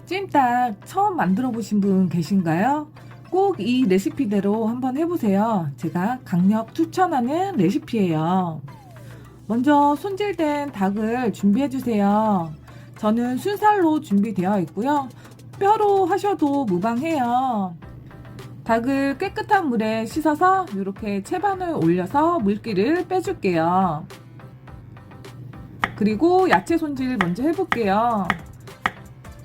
찜닭 처음 만들어 보신 분 계신가요? 꼭 이 레시피대로 한번 해보세요. 제가 강력 추천하는 레시피예요. 먼저 손질된 닭을 준비해 주세요. 저는 순살로 준비되어 있고요. 뼈로 하셔도 무방해요. 닭을 깨끗한 물에 씻어서 이렇게 채반을 올려서 물기를 빼줄게요. 그리고 야채 손질 먼저 해볼게요.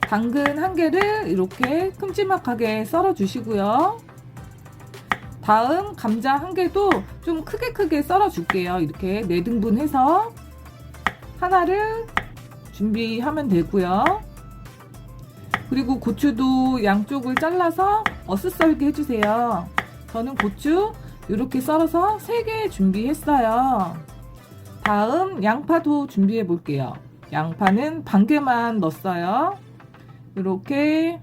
당근 1개를 이렇게 큼지막하게 썰어 주시고요. 다음 감자 1개도 좀 크게 썰어 줄게요. 이렇게 4등분 해서 하나를 준비하면 되고요. 그리고 고추도 양쪽을 잘라서 어슷썰기 해주세요. 저는 고추 이렇게 썰어서 3개 준비했어요. 다음 양파도 준비해 볼게요. 양파는 반 개만 넣었어요. 이렇게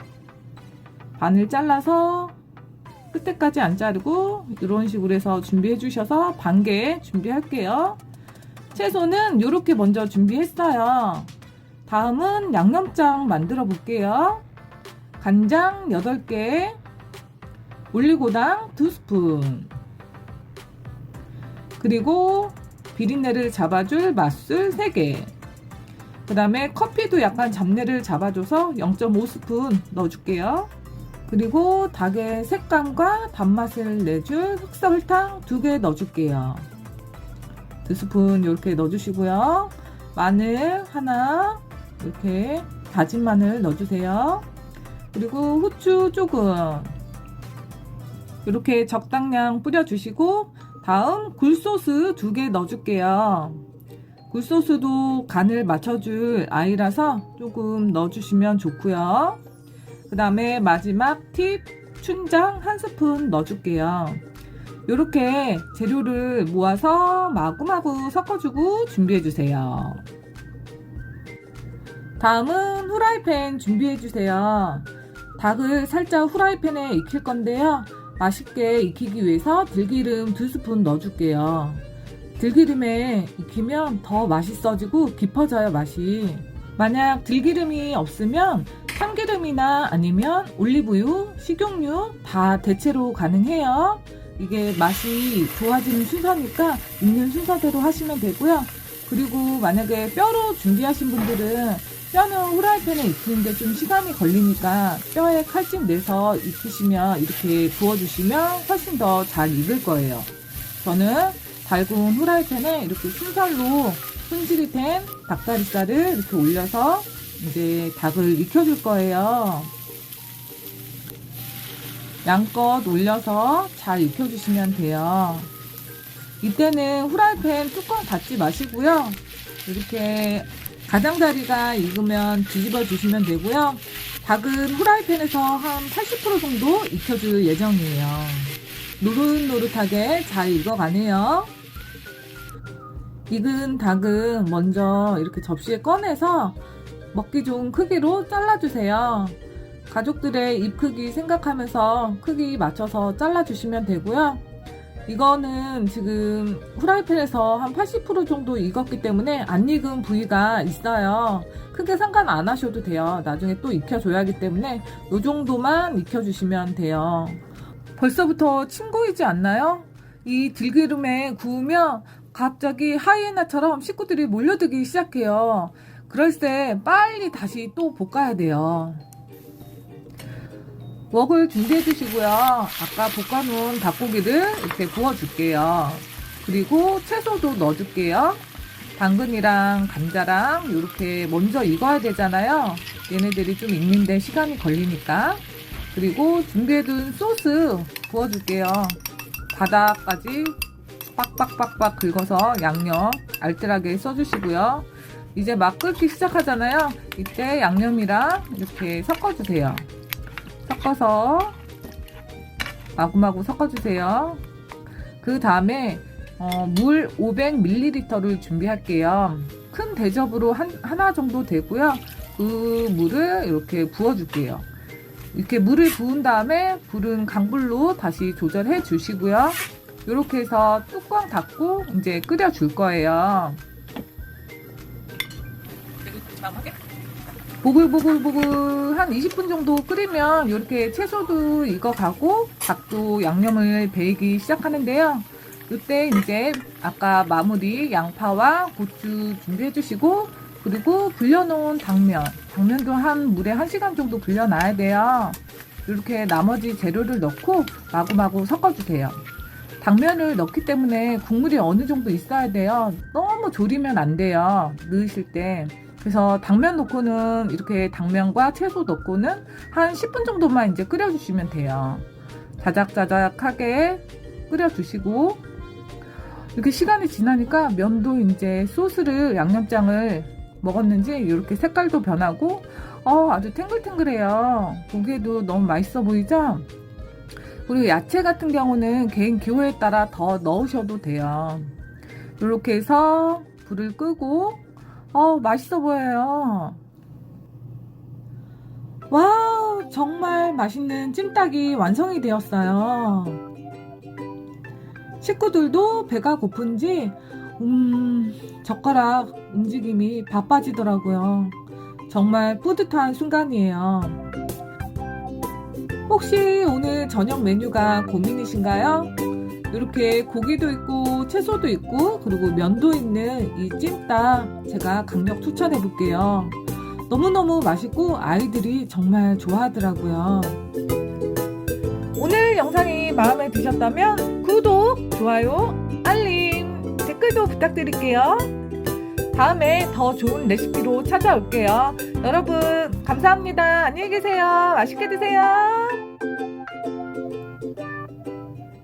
반을 잘라서 끝에까지 안 자르고 이런 식으로 해서 준비해 주셔서 반 개 준비할게요. 채소는 이렇게 먼저 준비했어요. 다음은 양념장 만들어 볼게요. 간장 8개, 올리고당 2스푼, 그리고 비린내를 잡아줄 맛술 3개, 그 다음에 커피도 약간 잡내를 잡아줘서 0.5스푼 넣어줄게요. 그리고 닭의 색감과 단맛을 내줄 흑설탕 2개 넣어줄게요. 2스푼 이렇게 넣어주시고요. 마늘 하나, 이렇게 다진 마늘 넣어주세요. 그리고 후추 조금 이렇게 적당량 뿌려주시고, 다음 굴소스 2개 넣어줄게요. 굴소스도 간을 맞춰줄 아이라서 조금 넣어주시면 좋고요. 그 다음에 마지막 팁, 춘장 1스푼 넣어줄게요. 이렇게 재료를 모아서 마구마구 섞어주고 준비해주세요. 다음은 후라이팬 준비해주세요. 닭을 살짝 후라이팬에 익힐 건데요. 맛있게 익히기 위해서 들기름 2스푼 넣어줄게요. 들기름에 익히면 더 맛있어지고 깊어져요, 맛이. 만약 들기름이 없으면 참기름이나 아니면 올리브유, 식용유 다 대체로 가능해요. 이게 맛이 좋아지는 순서니까 있는 순서대로 하시면 되고요. 그리고 만약에 뼈로 준비하신 분들은 뼈는 후라이팬에 익히는데 좀 시간이 걸리니까 뼈에 칼집 내서 익히시면 이렇게 부어주시면 훨씬 더 잘 익을 거예요. 저는 달군 후라이팬에 이렇게 순살로 손질이 된 닭다리살을 이렇게 올려서 이제 닭을 익혀줄 거예요. 양껏 올려서 잘 익혀주시면 돼요. 이때는 후라이팬 뚜껑 닫지 마시고요. 이렇게 가장자리가 익으면 뒤집어 주시면 되고요. 닭은 후라이팬에서 한 80% 정도 익혀줄 예정이에요. 노릇노릇하게 잘 익어가네요. 익은 닭은 먼저 이렇게 접시에 꺼내서 먹기 좋은 크기로 잘라주세요. 가족들의 입 크기 생각하면서 크기 맞춰서 잘라주시면 되고요. 이거는 지금 후라이팬에서 한 80% 정도 익었기 때문에 안 익은 부위가 있어요. 크게 상관 안 하셔도 돼요. 나중에 또 익혀줘야 하기 때문에 이 정도만 익혀주시면 돼요. 벌써부터 침 고이지 않나요? 이 들기름에 구우면 갑자기 하이에나처럼 식구들이 몰려들기 시작해요. 그럴 때 빨리 다시 또 볶아야 돼요. 웍을 준비해 주시고요. 아까 볶아놓은 닭고기를 이렇게 부어줄게요. 그리고 채소도 넣어줄게요. 당근이랑 감자랑 이렇게 먼저 익어야 되잖아요. 얘네들이 좀 익는데 시간이 걸리니까. 그리고 준비해둔 소스 부어줄게요. 바닥까지 빡빡빡빡 긁어서 양념 알뜰하게 써주시고요. 이제 막 끓기 시작하잖아요. 이때 양념이랑 이렇게 섞어주세요. 섞어서 마구마구 섞어주세요. 그 다음에 물 500ml를 준비할게요. 큰 대접으로 하나 정도 되고요. 그 물을 이렇게 부어줄게요. 이렇게 물을 부은 다음에 불은 강불로 다시 조절해 주시고요. 이렇게 해서 뚜껑 닫고 이제 끓여 줄 거예요. 보글보글보글 한 20분 정도 끓이면 이렇게 채소도 익어가고 닭도 양념을 배이기 시작하는데요. 이때 이제 아까 마무리 양파와 고추 준비해 주시고, 그리고 불려놓은 당면도 한 물에 1시간 정도 불려놔야 돼요. 이렇게 나머지 재료를 넣고 마구마구 섞어주세요. 당면을 넣기 때문에 국물이 어느 정도 있어야 돼요. 너무 졸이면 안 돼요, 넣으실 때. 그래서 당면 넣고는, 이렇게 당면과 채소 넣고는 한 10분 정도만 이제 끓여주시면 돼요. 자작자작하게 끓여주시고, 이렇게 시간이 지나니까 면도 이제 소스를, 양념장을 먹었는지 이렇게 색깔도 변하고, 아주 탱글탱글해요. 보기에도 너무 맛있어 보이죠? 그리고 야채 같은 경우는 개인 기호에 따라 더 넣으셔도 돼요. 이렇게 해서 불을 끄고, 맛있어 보여요. 와우, 정말 맛있는 찜닭이 완성이 되었어요. 식구들도 배가 고픈지 젓가락 움직임이 바빠지더라고요. 정말 뿌듯한 순간이에요. 혹시 오늘 저녁 메뉴가 고민이신가요? 이렇게 고기도 있고 채소도 있고 그리고 면도 있는 이 찜닭 제가 강력 추천해 볼게요. 너무너무 맛있고 아이들이 정말 좋아하더라고요. 오늘 영상이 마음에 드셨다면 구독, 좋아요, 알림, 댓글도 부탁드릴게요. 다음에 더 좋은 레시피로 찾아올게요. 여러분 감사합니다. 안녕히 계세요. 맛있게 드세요.